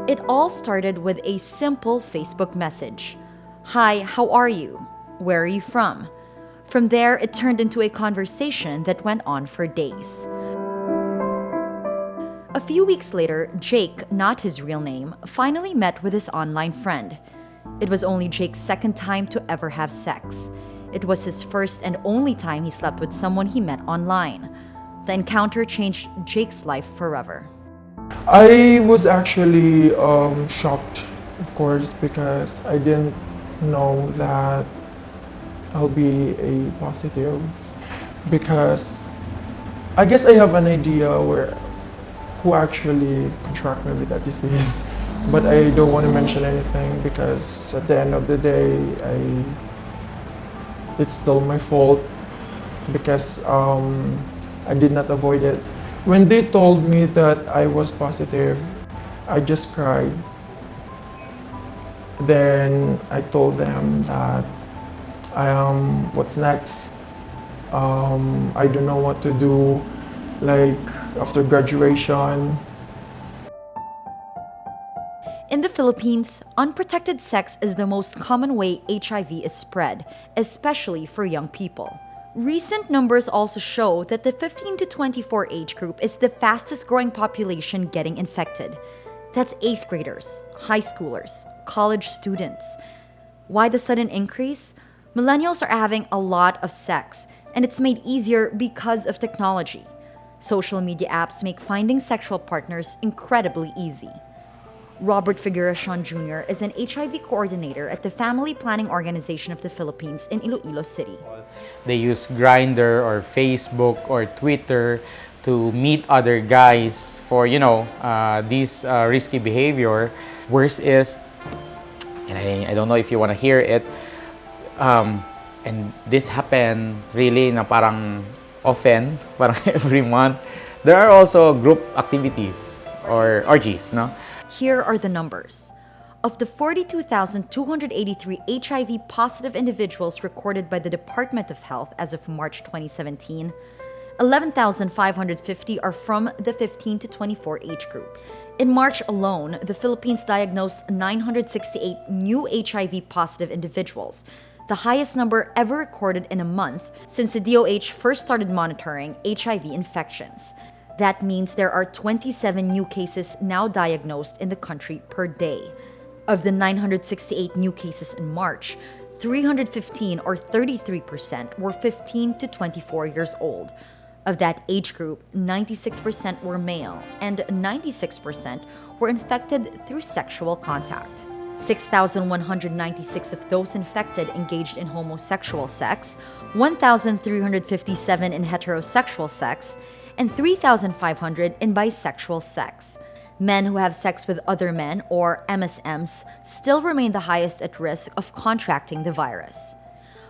It all started with a simple Facebook message. Hi, how are you? Where are you from? From there, it turned into a conversation that went on for days. A few weeks later, Jake, not his real name, finally met with his online friend. It was only Jake's second time to ever have sex. It was his first and only time he slept with someone he met online. The encounter changed Jake's life forever. I was actually shocked, of course, because I didn't know that I'll be a positive. Because I guess I have an idea who actually contracted with that disease, but I don't want to mention anything because at the end of the day, it's still my fault because I did not avoid it. When they told me that I was positive, I just cried. Then I told them that what's next? I don't know what to do, like after graduation. In the Philippines, unprotected sex is the most common way HIV is spread, especially for young people. Recent numbers also show that the 15 to 24 age group is the fastest growing population getting infected. That's 8th graders, high schoolers, college students. Why the sudden increase? Millennials are having a lot of sex, and it's made easier because of technology. Social media apps make finding sexual partners incredibly easy. Robert Figueroa Jr. is an HIV coordinator at the Family Planning Organization of the Philippines in Iloilo City. They use Grindr or Facebook or Twitter to meet other guys for, this risky behavior. Worse is, and I don't know if you want to hear it, and this happened really na parang often, parang every month. There are also group activities or orgies, no? Here are the numbers. Of the 42,283 HIV-positive individuals recorded by the Department of Health as of March 2017, 11,550 are from the 15 to 24 age group. In March alone, the Philippines diagnosed 968 new HIV-positive individuals, the highest number ever recorded in a month since the DOH first started monitoring HIV infections. That means there are 27 new cases now diagnosed in the country per day. Of the 968 new cases in March, 315 or 33% were 15 to 24 years old. Of that age group, 96% were male and 96% were infected through sexual contact. 6,196 of those infected engaged in homosexual sex, 1,357 in heterosexual sex, and 3,500 in bisexual sex. Men who have sex with other men, or MSMs, still remain the highest at risk of contracting the virus.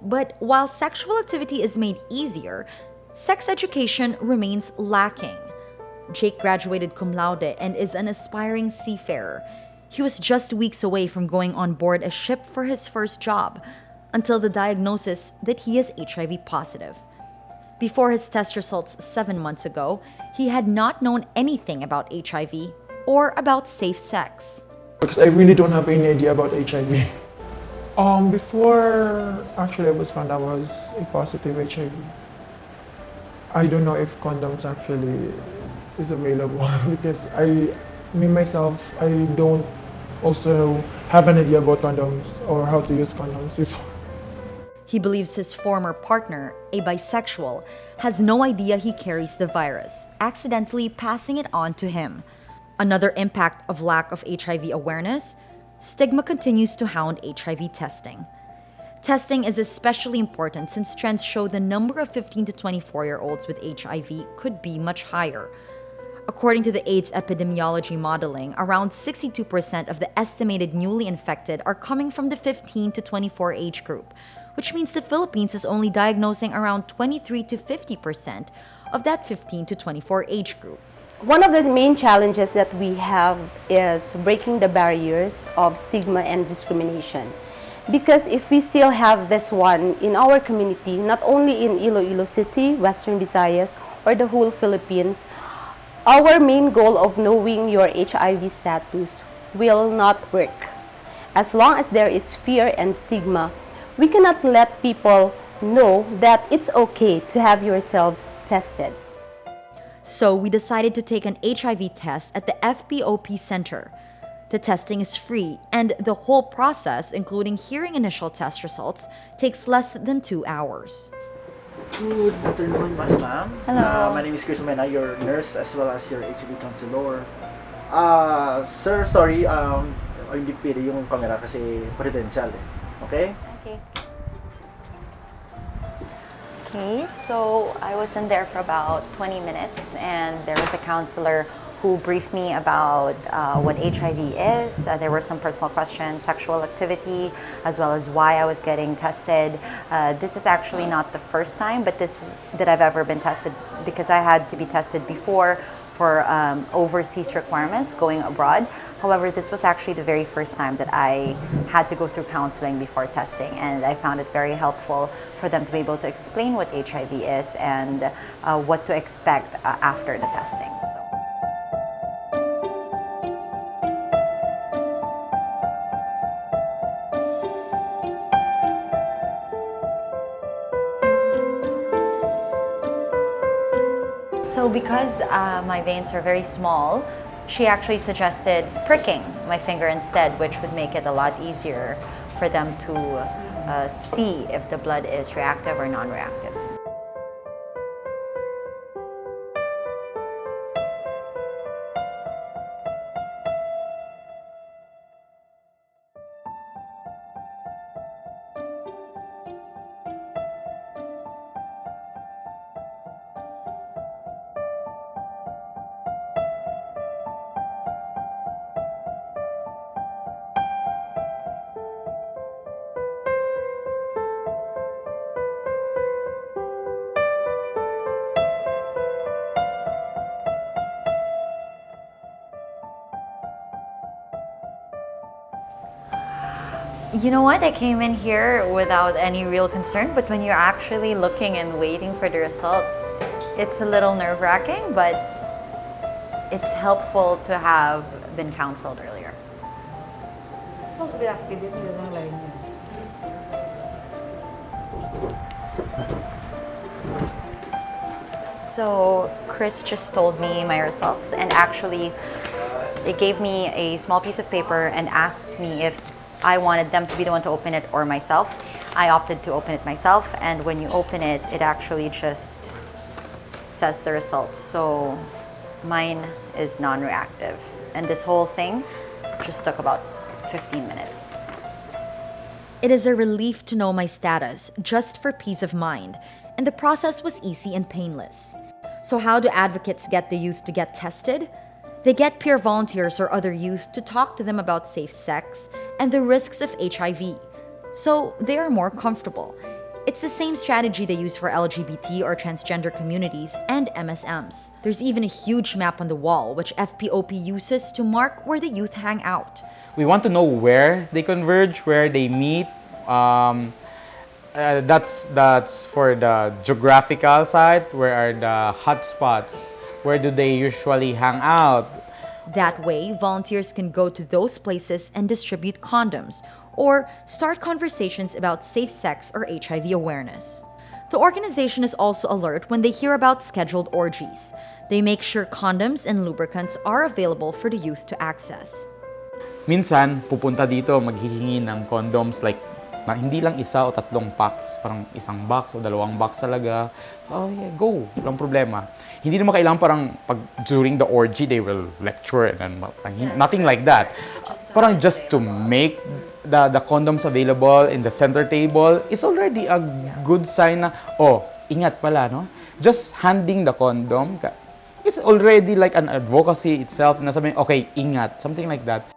But while sexual activity is made easier, sex education remains lacking. Jake graduated cum laude and is an aspiring seafarer. He was just weeks away from going on board a ship for his first job, until the diagnosis that he is HIV positive. Before his test results 7 months ago, he had not known anything about HIV or about safe sex. Because I really don't have any idea about HIV. Before actually I was found I was a positive HIV. I don't know if condoms actually is available because myself, I don't also have an idea about condoms or how to use condoms before. He believes his former partner, a bisexual, has no idea he carries the virus, accidentally passing it on to him. Another impact of lack of HIV awareness, stigma continues to hound HIV testing. Testing is especially important since trends show the number of 15 to 24-year-olds with HIV could be much higher. According to the AIDS epidemiology modeling, around 62% of the estimated newly infected are coming from the 15 to 24 age group, which means the Philippines is only diagnosing around 23 to 50% of that 15 to 24 age group. One of the main challenges that we have is breaking the barriers of stigma and discrimination. Because if we still have this one in our community, not only in Iloilo City, Western Visayas, or the whole Philippines, our main goal of knowing your HIV status will not work. As long as there is fear and stigma, we cannot let people know that it's okay to have yourselves tested. So we decided to take an HIV test at the FPOP Center. The testing is free, and the whole process, including hearing initial test results, takes less than 2 hours. Good afternoon, ma'am. Hello. My name is Chris Mena, your nurse as well as your HIV counselor. Sir, sorry, hindi pwede yung camera kasi confidential eh. Okay? Okay. Okay, so I was in there for about 20 minutes and there was a counselor who briefed me about what HIV is. There were some personal questions, sexual activity, as well as why I was getting tested. This is actually not the first time, but that I've ever been tested, because I had to be tested before for overseas requirements going abroad. However, this was actually the very first time that I had to go through counseling before testing, and I found it very helpful for them to be able to explain what HIV is and what to expect after the testing. So. So because my veins are very small, she actually suggested pricking my finger instead, which would make it a lot easier for them to see if the blood is reactive or non-reactive. You know what? I came in here without any real concern, but when you're actually looking and waiting for the result, it's a little nerve-wracking, but it's helpful to have been counseled earlier. So Chris just told me my results, and actually it gave me a small piece of paper and asked me if I wanted them to be the one to open it or myself. I opted to open it myself, and when you open it, it actually just says the results. So mine is non-reactive, and this whole thing just took about 15 minutes. It is a relief to know my status, just for peace of mind, and the process was easy and painless. So how do advocates get the youth to get tested? They get peer volunteers or other youth to talk to them about safe sex and the risks of HIV, so they are more comfortable. It's the same strategy they use for LGBT or transgender communities and MSMs. There's even a huge map on the wall which FPOP uses to mark where the youth hang out. We want to know where they converge, where they meet. That's for the geographical side. Where are the hotspots? Where do they usually hang out? That way, volunteers can go to those places and distribute condoms or start conversations about safe sex or HIV awareness. The organization is also alert when they hear about scheduled orgies. They make sure condoms and lubricants are available for the youth to access. Minsan, pupunta dito, maghihingi ng condoms like na hindi lang isa o tatlong packs, parang isang box o dalawang box talaga. So, oh yeah, go. Walang problema. Hindi naman kailangan parang pag during the orgy, they will lecture and nothing like that. Parang just to make the condoms available in the center table is already a good sign na, oh, ingat pala, no? Just handing the condom, it's already like an advocacy itself na sabihin, okay, ingat, something like that.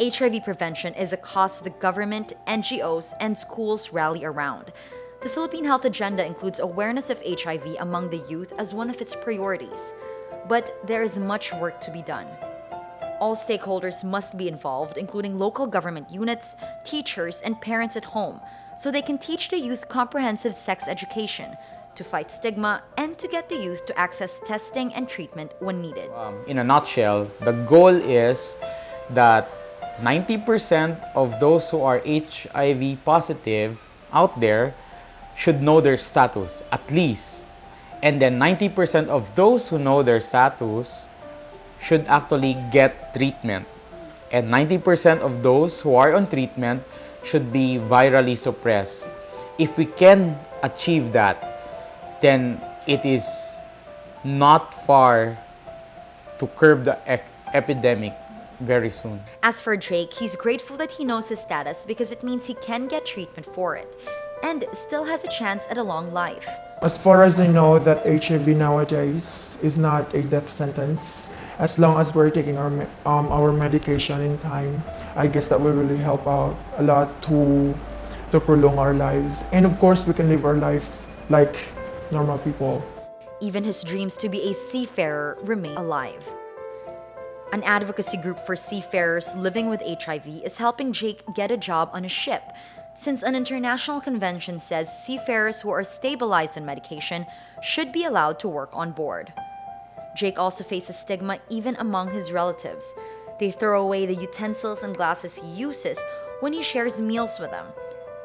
HIV prevention is a cause the government, NGOs, and schools rally around. The Philippine Health Agenda includes awareness of HIV among the youth as one of its priorities. But there is much work to be done. All stakeholders must be involved, including local government units, teachers, and parents at home, so they can teach the youth comprehensive sex education, to fight stigma, and to get the youth to access testing and treatment when needed. In a nutshell, the goal is that 90% of those who are HIV positive out there should know their status, at least. And then 90% of those who know their status should actually get treatment. And 90% of those who are on treatment should be virally suppressed. If we can achieve that, then it is not far to curb the epidemic very soon. As for Drake, he's grateful that he knows his status because it means he can get treatment for it and still has a chance at a long life. As far as I know, that HIV nowadays is not a death sentence. As long as we're taking our medication in time, I guess that will really help out a lot to prolong our lives. And of course, we can live our life like normal people. Even his dreams to be a seafarer remain alive. An advocacy group for seafarers living with HIV is helping Jake get a job on a ship, since an international convention says seafarers who are stabilized on medication should be allowed to work on board. Jake also faces stigma even among his relatives. They throw away the utensils and glasses he uses when he shares meals with them.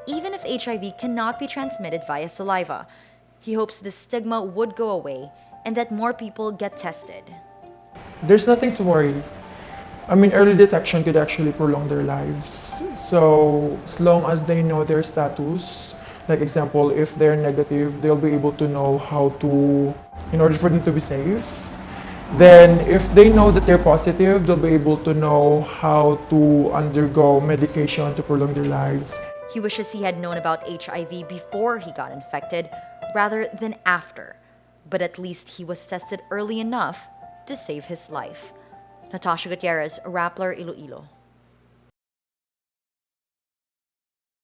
Even if HIV cannot be transmitted via saliva, he hopes this stigma would go away and that more people get tested. There's nothing to worry. I mean, early detection could actually prolong their lives. So as long as they know their status, like example, if they're negative, they'll be able to know how to, in order for them to be safe. Then if they know that they're positive, they'll be able to know how to undergo medication to prolong their lives. He wishes he had known about HIV before he got infected rather than after, but at least he was tested early enough to save his life. Natasha Gutierrez, Rappler, Iloilo.